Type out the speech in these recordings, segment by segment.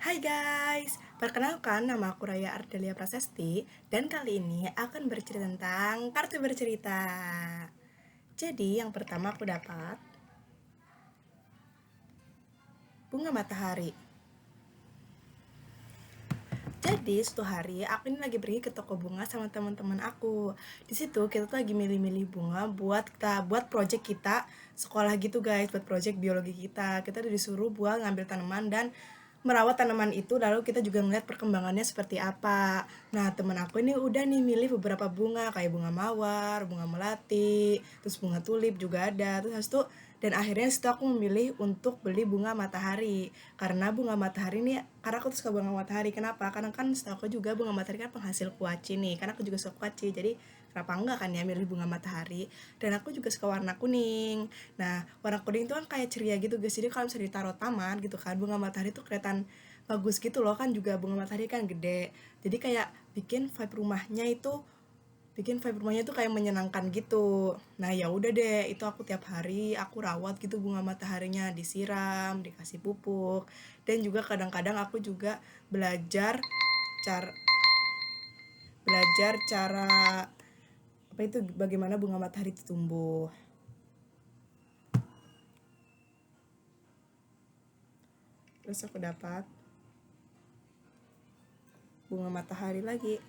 Hai guys, perkenalkan nama aku Raya Ardelia Prasesti dan kali ini akan bercerita tentang kartu bercerita. Jadi yang pertama aku dapat bunga matahari. Jadi suatu hari aku ini lagi pergi ke toko bunga sama teman-teman aku. Di situ kita tuh lagi milih-milih bunga buat project kita sekolah gitu guys, buat project biologi kita. Kita disuruh buat ngambil tanaman dan merawat tanaman itu, lalu kita juga ngeliat perkembangannya seperti apa. Nah teman aku ini udah nih milih beberapa bunga kayak bunga mawar, bunga melati, terus bunga tulip juga ada. Terus habis itu dan akhirnya situ aku memilih untuk beli bunga matahari karena bunga matahari ini karena aku tuh suka bunga matahari. Kenapa? Karena kan setahu aku juga bunga matahari kan penghasil kuaci nih, karena aku juga suka kuaci, jadi kenapa enggak kan ya milih bunga matahari. Dan aku juga suka warna kuning. Nah warna kuning itu kan kayak ceria gitu guys, jadi kalau misalnya ditaruh taman gitu kan, bunga matahari tuh kelihatan bagus gitu loh. Kan juga bunga matahari kan gede, jadi kayak bikin vibe rumahnya tuh kayak menyenangkan gitu. Nah ya udah deh, itu aku tiap hari aku rawat gitu bunga mataharinya, disiram, dikasih pupuk, dan juga kadang-kadang aku juga belajar cara belajar cara apa itu bagaimana bunga matahari itu tumbuh. Terus aku dapat bunga matahari lagi.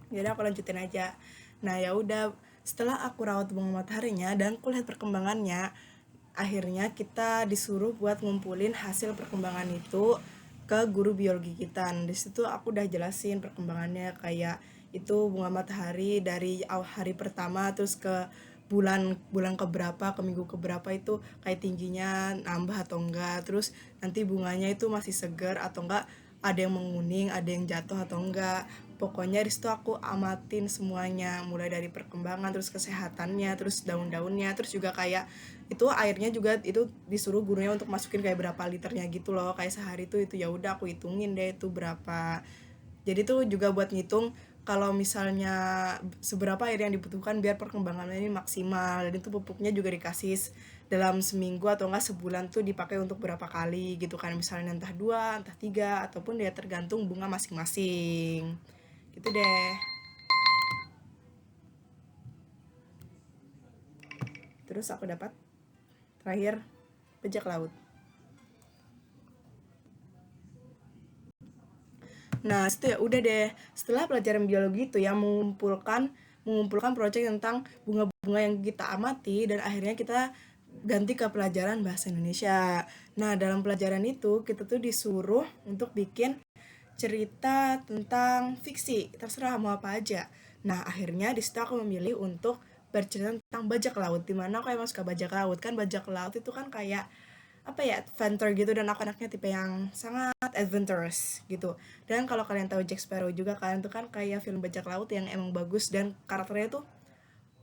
Jadi aku lanjutin aja. Nah ya udah, setelah aku rawat bunga mataharinya dan aku lihat perkembangannya, akhirnya kita disuruh buat ngumpulin hasil perkembangan itu ke guru biologi kita. Nah, di situ aku udah jelasin perkembangannya kayak itu bunga matahari dari hari pertama terus ke bulan bulan keberapa, ke minggu keberapa itu kayak tingginya nambah atau enggak, terus nanti bunganya itu masih segar atau enggak, ada yang menguning, ada yang jatuh atau enggak. Pokoknya di situ aku amatin semuanya, mulai dari perkembangan, terus kesehatannya, terus daun-daunnya, terus juga kayak itu airnya juga itu disuruh gurunya untuk masukin kayak berapa liternya gitu loh, kayak sehari itu ya udah aku hitungin deh itu berapa. Jadi tuh juga buat ngitung kalau misalnya seberapa air yang dibutuhkan biar perkembangannya ini maksimal. Dan itu pupuknya juga dikasih dalam seminggu atau enggak sebulan tuh dipakai untuk berapa kali gitu kan, misalnya entah 2 entah 3 ataupun ya tergantung bunga masing-masing gitu deh. Terus aku dapat terakhir bajak laut. Nah, itu ya udah deh. Setelah pelajaran biologi itu yang mengumpulkan proyek tentang bunga-bunga yang kita amati, dan akhirnya kita ganti ke pelajaran bahasa Indonesia. Nah, dalam pelajaran itu kita tuh disuruh untuk bikin cerita tentang fiksi, terserah mau apa aja. Nah, akhirnya di situ aku memilih untuk bercerita tentang bajak laut, dimana aku emang suka bajak laut. Kan bajak laut itu kan kayak apa ya, adventure gitu, dan aku anaknya tipe yang sangat adventurous gitu. Dan kalau kalian tahu Jack Sparrow juga, kalian tuh kan kayak film bajak laut yang emang bagus dan karakternya tuh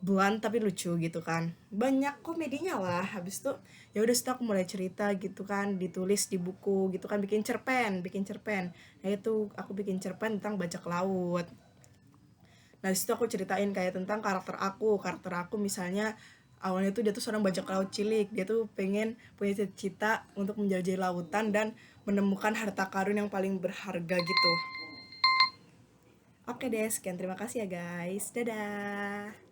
blunt tapi lucu gitu kan, banyak komedinya lah. Habis itu ya udah, setelah aku mulai cerita gitu kan, ditulis di buku gitu kan, bikin cerpen. Nah itu aku bikin cerpen tentang bajak laut. Nah disitu aku ceritain kayak tentang karakter aku misalnya awalnya tuh dia tuh seorang bajak laut cilik, dia tuh pengen punya cita-cita untuk menjelajahi lautan dan menemukan harta karun yang paling berharga gitu. Oke deh, sekian, terima kasih ya guys, dadah.